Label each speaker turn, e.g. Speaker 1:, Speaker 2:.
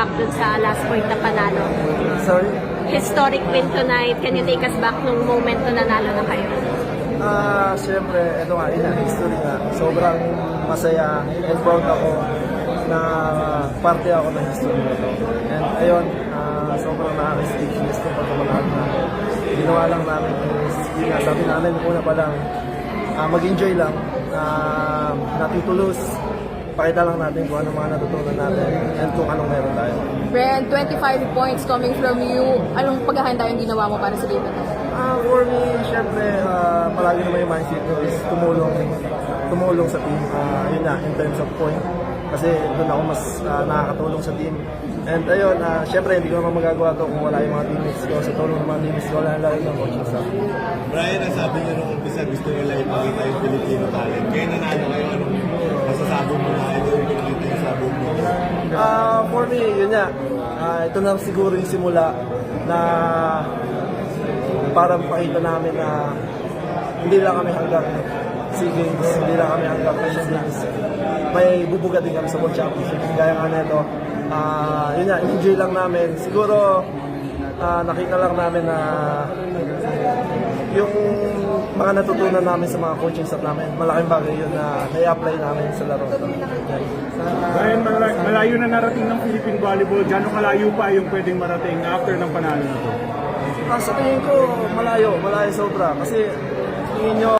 Speaker 1: back dun sa last point na panalo.
Speaker 2: Sorry?
Speaker 1: Historic win tonight. Can you take us back nung moment na nanalo na kayo?
Speaker 2: Siyempre, ito nga, yun, history nga. Sobrang masaya and proud ako na parte ako ng history na to. And ayun, sobrang nakaka-speechless ng pagkamanalo na. Ginawa lang namin is, yun nga, sabi namin una pa lang, mag-enjoy lang, nothing to lose. Pakita lang natin kung anong mga natutunan natin and kung anong meron tayo.
Speaker 3: Brent, 25 points coming from you. Anong paghahanda yung ginawa mo para sa game na to?
Speaker 2: For me, syempre, palagi naman yung mindset ko is tumulong sa team. Yun na, in terms of point. Kasi doon ako mas nakakatulong sa team. And ayun, syempre, hindi ko naman magagawa to kung wala yung mga teammates ko. Sa tulong ng mga teammates ko, wala lang ng coaching staff.
Speaker 4: Brian, nasabi niyo nung umpisa gusto nila ipakita yung Filipino talent. Kaya nanalo kayo, anong masasabi mo na ito yung pinakita yung sabi mo?
Speaker 2: For me, yun nga. Ito na siguro yung simula na para makita namin na hindi lang kami hanggang SEA Games, hindi lang kami hanggang Asian Games. May bubuga din kami sa World Championship. Gaya nga nito, yun nga, enjoy lang namin. Siguro, nakita lang namin na yung mga natutunan namin sa mga coaching staff namin, malaking bagay yun na nai-apply namin sa laro.
Speaker 5: Brian, malayo na narating ng Philippine Volleyball. Gano'ng kalayo pa yung pwedeng marating after ng panalo na to?
Speaker 2: Sa tingin ko, malayo sobra. Kasi tingin nyo,